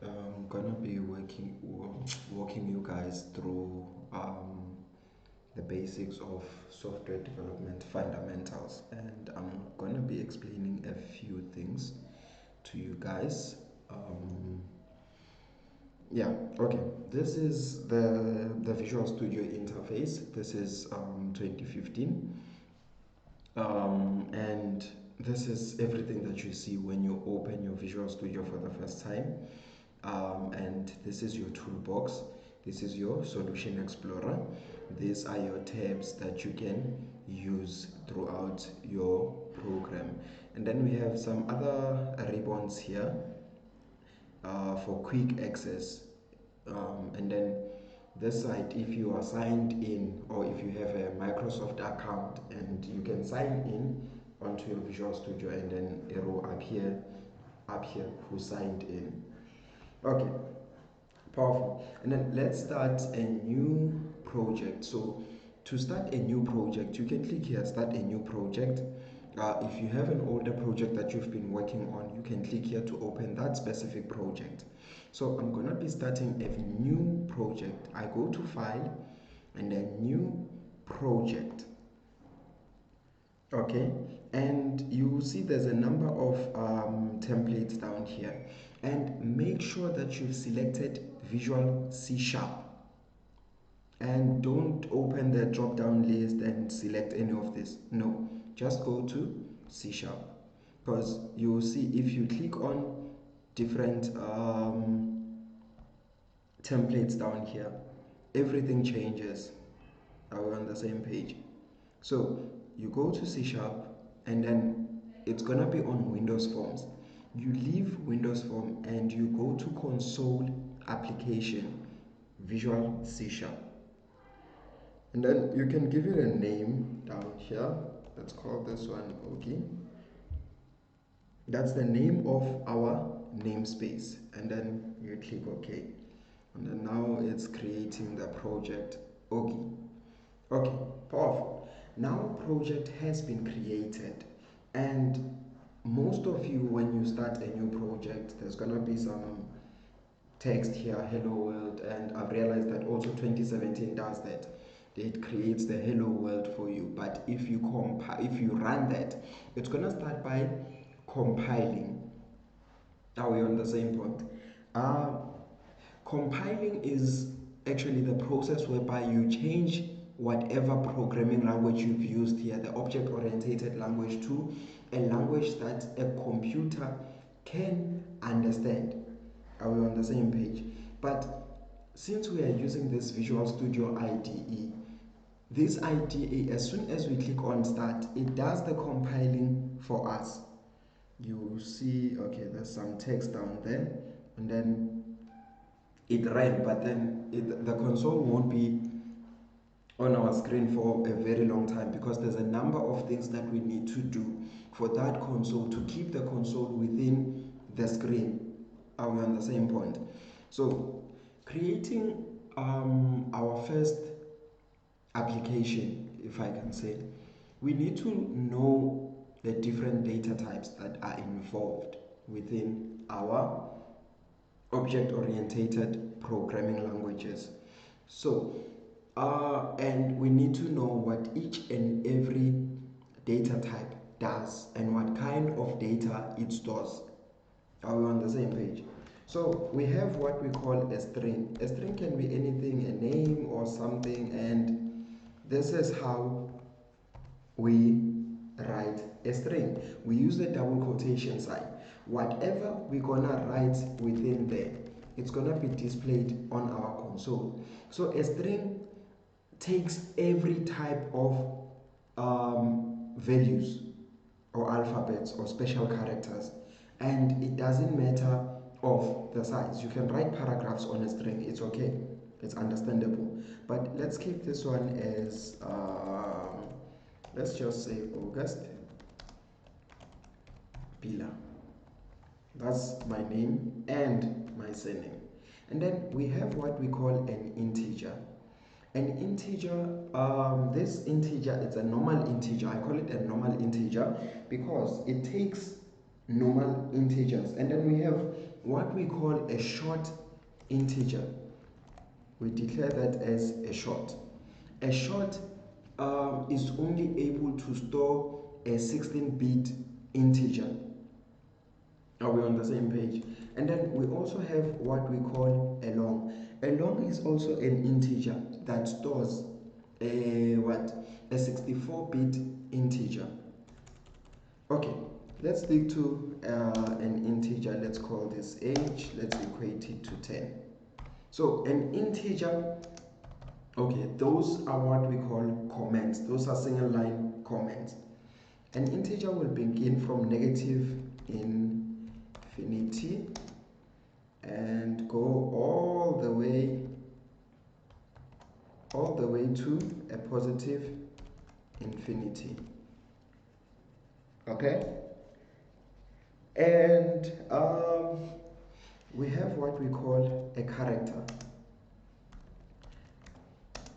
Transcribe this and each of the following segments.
I'm gonna be walking you guys through the basics of software development fundamentals, and I'm gonna be explaining a few things to you guys. Um, yeah, okay. This is the Visual Studio interface. This is 2015, and this is everything that you see when you open your Visual Studio for the first time. And this is your toolbox. This is your solution explorer. These are your tabs that you can use throughout your program. And then we have some other ribbons here for quick access. And then this side, if you are signed in or if you have a Microsoft account, and you can sign in onto your Visual Studio, and then it will appear who signed in. Okay, powerful. And then let's start a new project. So to start a new project, you can click here, start a new project. If you have an older project that you've been working on, you can click here to open that specific project. So I'm gonna be starting a new project. I go to File and then New Project. Okay, and you see there's a number of templates down here, and make sure that you've selected Visual C Sharp, and don't open the drop down list and select any of this. No, just go to C Sharp, because you will see if you click on different templates down here, everything changes. Are we on the same page? So you go to C Sharp, and then it's gonna be on Windows Forms. You leave Windows Form and you go to Console Application, Visual C Sharp. And then you can give it a name down here. Let's call this one Ogi. That's the name of our namespace. And then you click OK. And then now it's creating the project Ogi. Okay, powerful. Now project has been created, and most of you, when you start a new project, there's gonna be some text here, hello world, and I've realized that also 2017 does that. It creates the hello world for you, but if you run that, it's gonna start by compiling. Are we on the same point? Uh, Compiling is actually the process whereby you change whatever programming language you've used here, the object-oriented language, to a language that a computer can understand. Are we on the same page? But since we are using this Visual Studio IDE, this IDE, as soon as we click on start, it does the compiling for us. You see, okay, there's some text down there, and then it ran, but then the console won't be on our screen for a very long time, because there's a number of things that we need to do for that console to keep the console within the screen. Are we on the same point? So creating our first application, if I can say, we need to know the different data types that are involved within our object-oriented programming languages. So, and we need to know what each and every data type does and what kind of data it stores. Are we on the same page? So we have what we call a string. A string can be anything, a name or something, and this is how we write a string. We use the double quotation sign. Whatever we're gonna write within there, it's gonna be displayed on our console. So a string takes every type of values or alphabets or special characters, and it doesn't matter of the size. You can write paragraphs on a string, it's okay, it's understandable. But let's keep this one as let's just say August Pila. That's my name and my surname. And then we have what we call an integer. An integer, this integer, it's a normal integer. I call it a normal integer because it takes normal integers. And then we have what we call a short integer. We declare that as a short. A short is only able to store a 16-bit integer. Are we on the same page? And then we also have what we call a long. A long is also an integer that stores a 64-bit integer. Okay, let's stick to an integer. Let's call this age. Let's equate it to 10. So an integer, okay, those are what we call comments. Those are single line comments. An integer will begin from negative infinity and go all the way to a positive infinity. Okay, and we have what we call a character.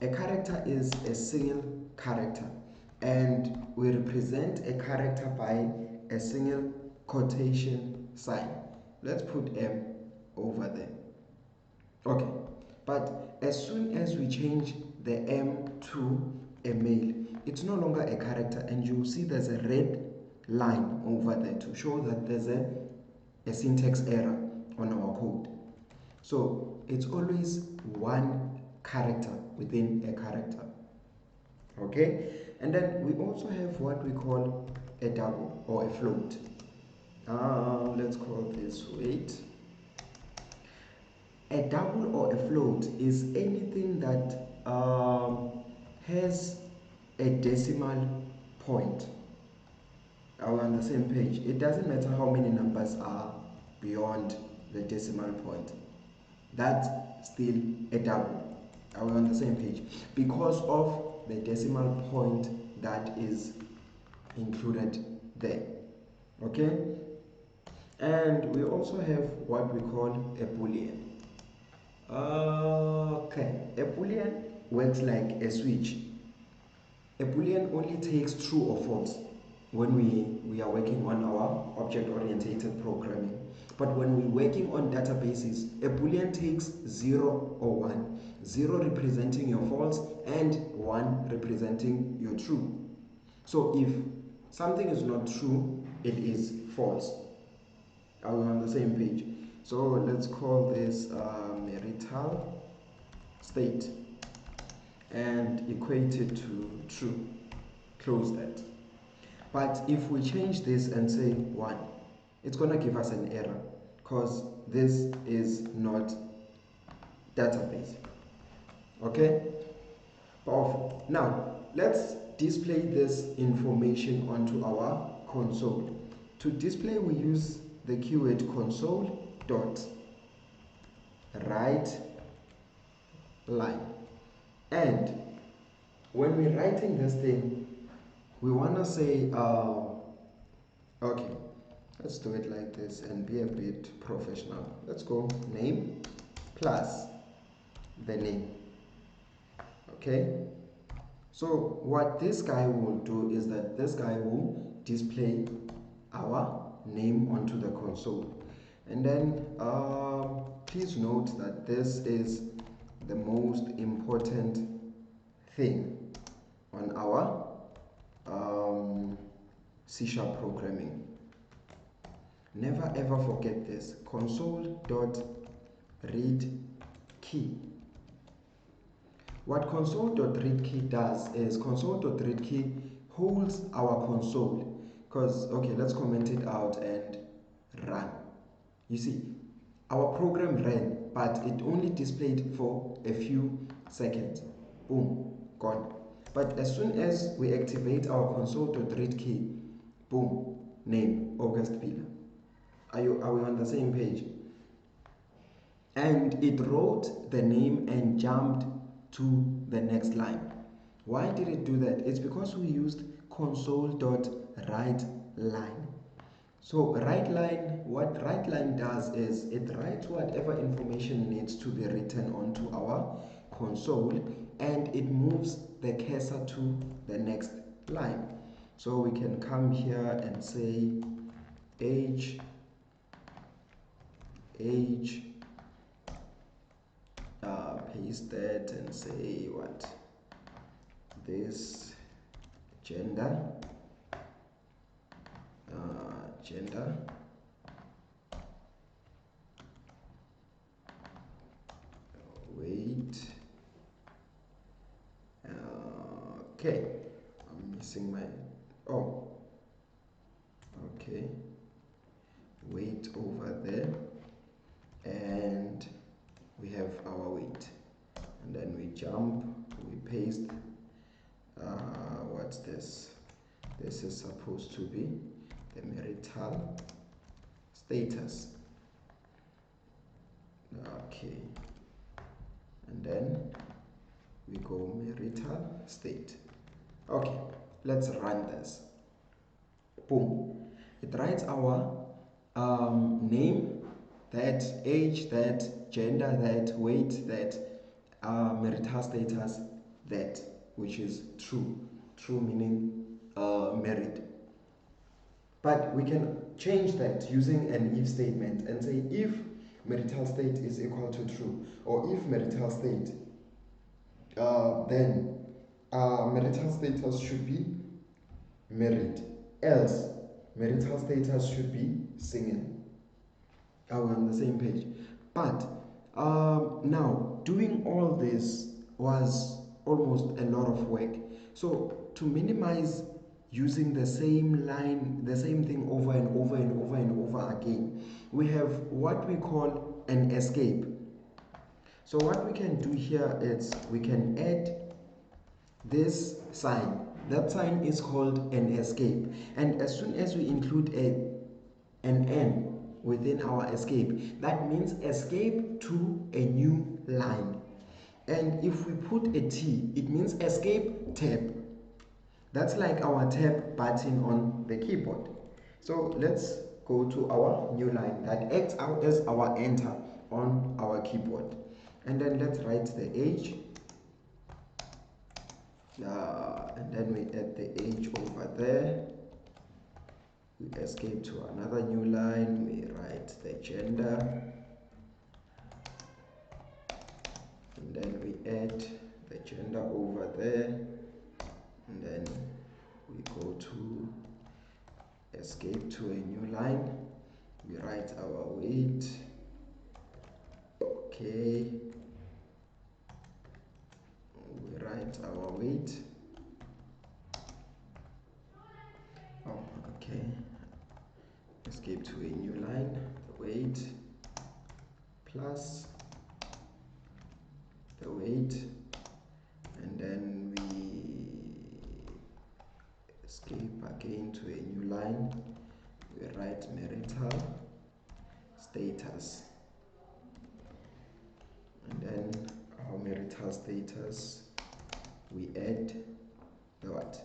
A character is a single character, and we represent a character by a single quotation sign. Let's put M over there. Okay, but as soon as we change the M to a male, it's no longer a character, and you'll see there's a red line over there to show that there's a syntax error on our code. So it's always one character within a character. Okay, and then we also have what we call a double or a float. Let's call this weight. A double or a float is anything that has a decimal point. Are we on the same page? It doesn't matter how many numbers are beyond the decimal point. That's still a double. Are we on the same page? Because of the decimal point that is included there. Okay? And we also have what we call a boolean. Okay, a boolean works like a switch. A boolean only takes true or false when we are working on our object-oriented programming. But when we're working on databases, a boolean takes 0 or 1. 0 representing your false and 1 representing your true. So if something is not true, it is false. Are we on the same page? So let's call this marital state and equate it to true. Close that. But if we change this and say 1, it's going to give us an error because this is not database. Okay? Powerful. Now, let's display this information onto our console. To display, we use the keyword console dot write line. And when we're writing this thing, we want to say, okay, let's do it like this and be a bit professional. Let's go name plus the name. Okay, so what this guy will do is that this guy will display our name onto the console. And then please note that this is the most important thing on our C# programming. Never ever forget this. Console.readKey. What console.readKey does is console.readKey holds our console. Because, okay, let's comment it out and run. You see, our program ran, but it only displayed for a few seconds. Boom, gone. But as soon as we activate our console.readKey, boom, name, August Villa. Are we on the same page? And it wrote the name and jumped to the next line. Why did it do that? It's because we used console.writeLine. So writeLine, what writeLine does is it writes whatever information needs to be written onto our console, and it moves the cursor to the next line. So we can come here and say age age, paste that and say what, this gender, weight, okay, I'm missing my, oh, okay, weight over there, and we have our weight, and then we jump, we paste, what's this? This is supposed to be the marital status. Okay, and then we go marital state. Okay, let's run this. Boom, it writes our name, that, age, that, gender, that, weight, that, marital status, that, which is true. True meaning married. But we can change that using an if statement and say if marital state is equal to true, or if marital state, then marital status should be married, else marital status should be single. Are we on the same page? But now, doing all this was almost a lot of work. So to minimize using the same line, the same thing over and over and over and over again, we have what we call an escape. So what we can do here is we can add this sign. That sign is called an escape. And as soon as we include an N within our escape, that means escape to a new line. And if we put a T, it means escape tab. That's like our tab button on the keyboard. So let's go to our new line that acts out as our enter on our keyboard. And then let's write the age. And then we add the age over there. We escape to another new line. We write the gender. And then we add the gender over there. And then we go to escape to a new line. We write our weight. Okay. We write our weight. Oh, okay. Escape to a new line. The weight plus the weight, and then we escape again to a new line. We write marital status, and then our marital status, we add the what?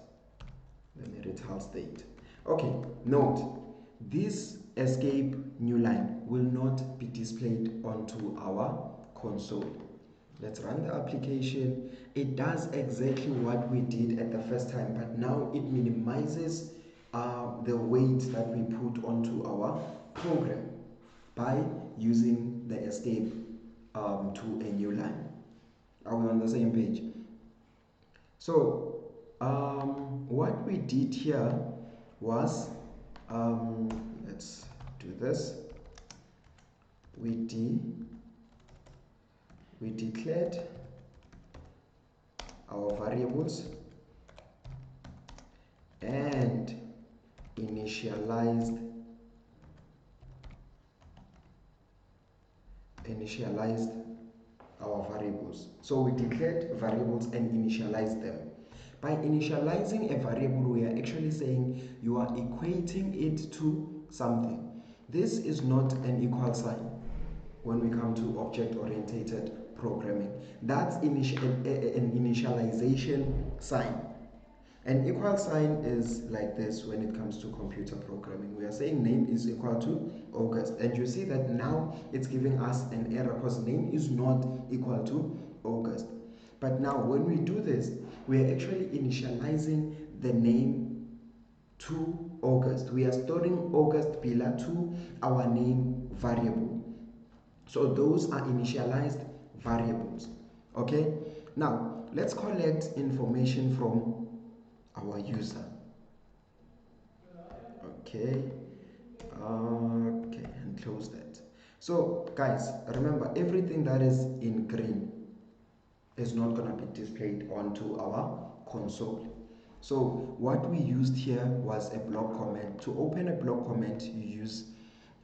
The marital state. Okay, note, this escape new line will not be displayed onto our console. Let's run the application. It does exactly what we did at the first time, but now it minimizes the weight that we put onto our program by using the escape to a new line. Are we on the same page? So what we did here was, let's do this. We declared our variables and initialized our variables. So we declared variables and initialized them. By initializing a variable, we are actually saying you are equating it to something. This is not an equal sign when we come to object-oriented programming. That's an initialization sign. An equal sign is like this when it comes to computer programming. We are saying name is equal to August, and you see that now it's giving us an error because name is not equal to August. But now when we do this, we are actually initializing the name to August. We are storing August pillar to our name variable. So those are initialized variables. Okay, now let's collect information from our user. Okay, okay, and close that. So guys, remember, everything that is in green is not going to be displayed onto our console. So what we used here was a block comment. To open a block comment, you use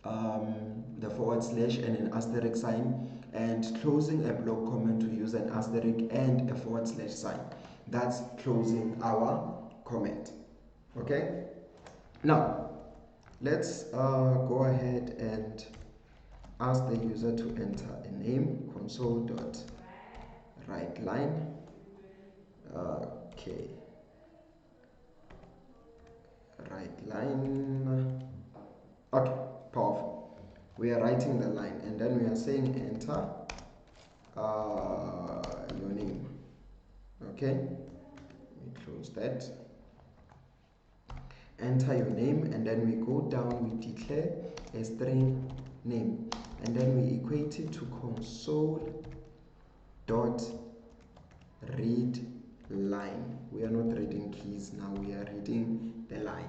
the forward slash and an asterisk sign, and closing a block comment to use an asterisk and a forward slash sign. That's closing our comment. Okay, now let's go ahead and ask the user to enter a name, console.writeLine. Okay, writeLine. Okay, powerful. We are writing the line and then we are saying enter your name. Okay, we close that. Enter your name, and then we go down, we declare a string name, and then we equate it to console.readLine. We are not reading keys now, we are reading the line.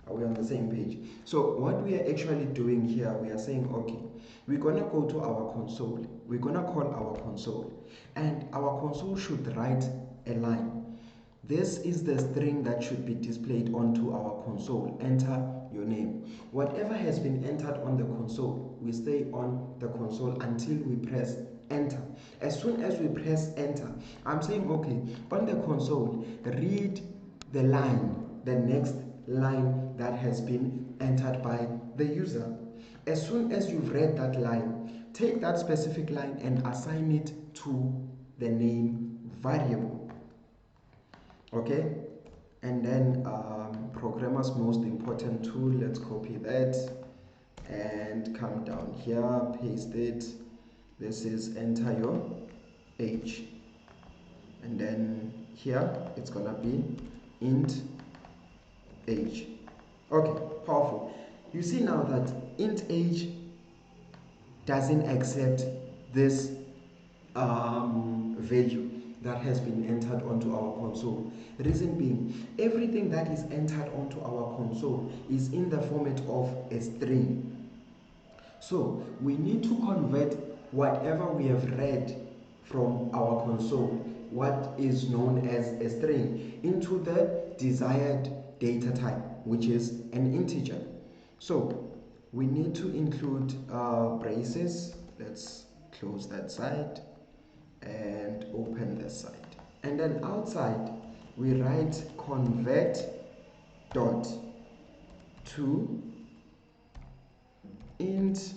Are we on the same page? So what we are actually doing here, we are saying, okay, we're gonna go to our console, we're gonna call our console, and our console should write a line. This is the string that should be displayed onto our console. Enter your name. Whatever has been entered on the console, we stay on the console until we press enter. As soon as we press enter, I'm saying, okay, on the console, read the line, the next line that has been entered by the user. As soon as you've read that line, take that specific line and assign it to the name variable. Okay, and then programmer's most important tool, let's copy that and come down here, paste it. This is enter your age, and then here it's gonna be int age. Okay, powerful. You see now that int age doesn't accept this value that has been entered onto our console. Reason being, everything that is entered onto our console is in the format of a string. So we need to convert whatever we have read from our console, what is known as a string, into the desired data type, which is an integer. So we need to include braces. Let's close that side and open this side, and then outside we write convert dot to int.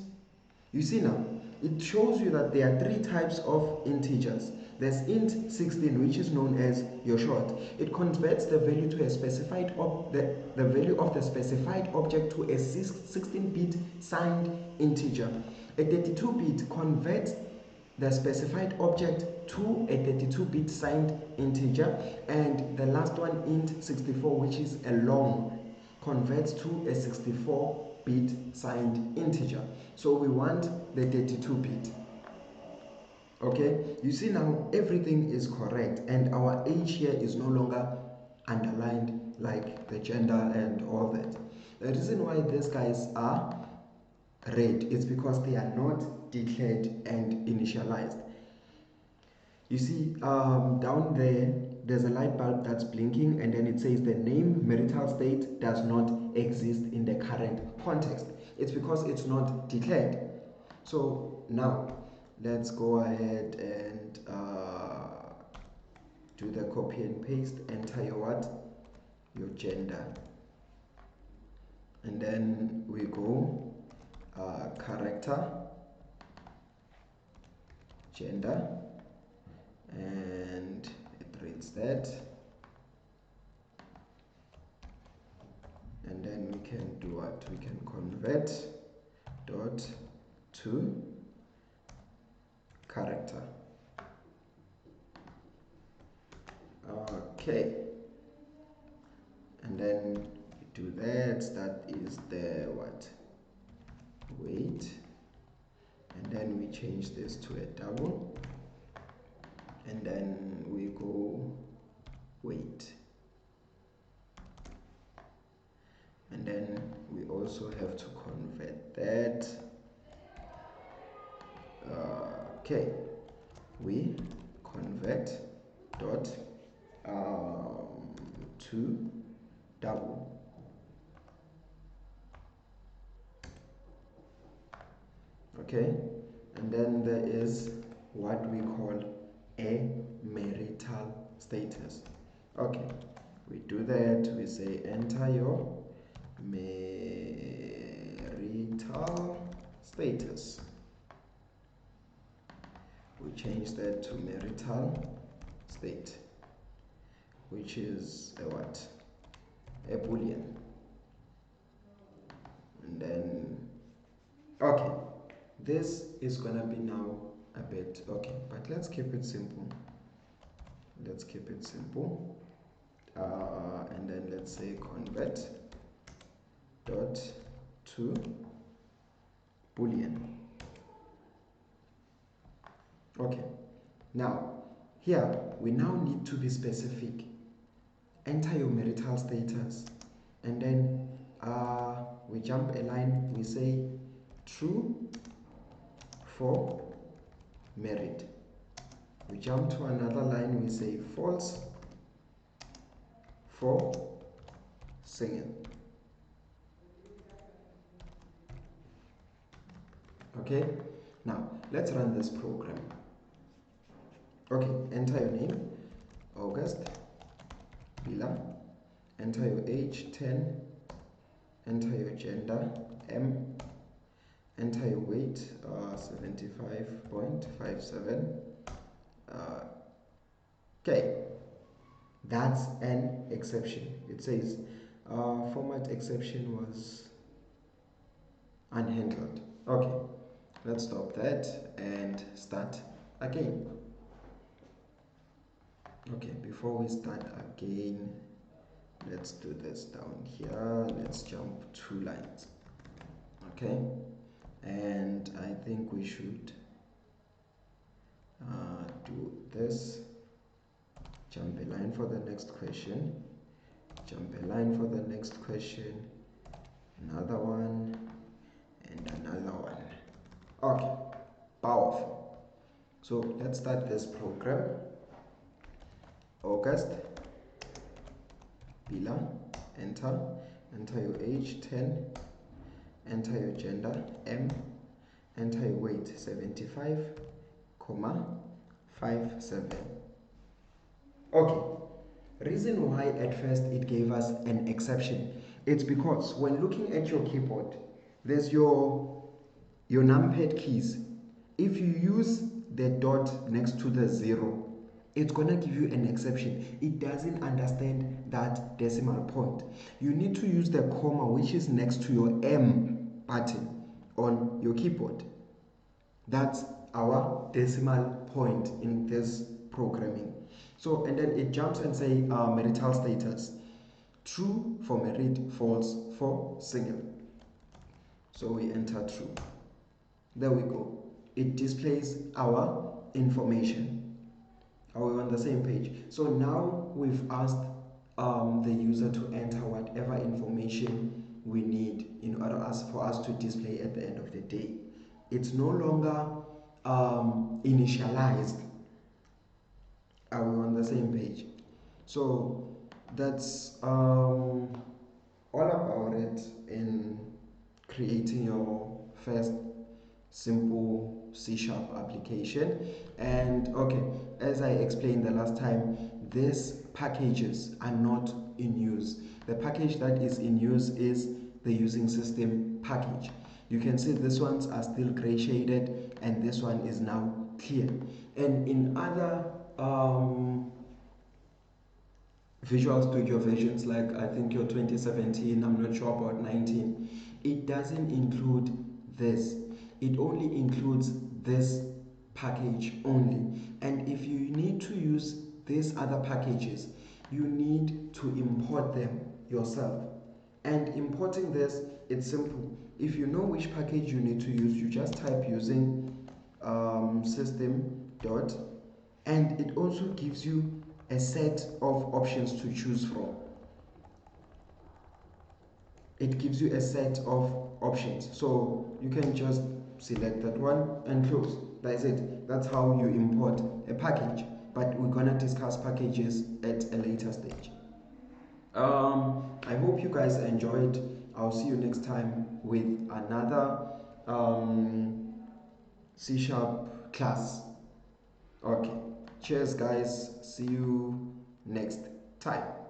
You see now, it shows you that there are three types of integers. There's int 16, which is known as your short. It converts the value to a specified the value of the specified object to a 16-bit signed integer. A 32-bit converts the specified object to a 32-bit signed integer, and the last one, int 64, which is a long, converts to a 64-bit signed integer. So we want the 32-bit. Okay, you see now everything is correct, and our age here is no longer underlined like the gender and all that. The reason why these guys are red is because they are not declared and initialized. You see down there, there's a light bulb that's blinking, and then it says the name marital state does not exist in the current context. It's because it's not declared. So now let's go ahead and do the copy and paste. Enter your what? Your gender, and then we go character, gender, and it reads that, and then we can do what? We can convert dot to character. Okay, and then we do that. That is the what? Weight, and then we change this to a double, and then we go weight, and then we also have to convert that. Okay, we convert dot to double. Okay, and then there is what we call a marital status. Okay, we do that, we say enter your marital status. We change that to marital state, which is a what? A boolean. And then, okay, this is gonna be now a bit, okay, but let's keep it simple. Let's keep it simple. And then let's say convert dot to boolean. Okay, now here we now need to be specific. Enter your marital status, and then we jump a line, we say true for married. We jump to another line, we say false for single. Okay, now let's run this program. Okay, enter your name, August, Bila, enter your age, 10, enter your gender, M, enter your weight, 75.57. Okay, that's an exception. It says format exception was unhandled. Okay, let's stop that and start again. Okay, before we start again, let's do this down here. Let's jump 2 lines. Okay, and I think we should do this. Jump a line for the next question, jump a line for the next question, another one, and another one. Okay, powerful. So let's start this program. August, Bila, enter your age, 10, enter your gender, M, enter your weight, 75.57. Okay, reason why at first it gave us an exception, it's because when looking at your keyboard, there's your numpad keys. If you use the dot next to the 0, it's gonna give you an exception. It doesn't understand that decimal point. You need to use the comma, which is next to your M button on your keyboard. That's our decimal point in this programming. So, and then it jumps and say marital status, true for married, false for single. So we enter true. There we go. It displays our information. Are we on the same page? So now we've asked the user to enter whatever information we need in order for us to display at the end of the day. It's no longer initialized. Are we on the same page? So that's all about it in creating your first simple C# application. And okay, as I explained the last time, these packages are not in use. The package that is in use is the using system package. You can see these ones are still gray shaded and this one is now clear. And in other Visual Studio versions, like I think your 2017, I'm not sure about 19, it doesn't include this. It only includes this package only. And if you need to use these other packages, you need to import them yourself. And importing this, it's simple. If you know which package you need to use, you just type using system dot, and it also gives you a set of options to choose from. It gives you a set of options, so you can just select that one and close. That's it. That's how you import a package, but we're gonna discuss packages at a later stage. I hope you guys enjoyed. I'll see you next time with another C# class. Okay, cheers guys, see you next time.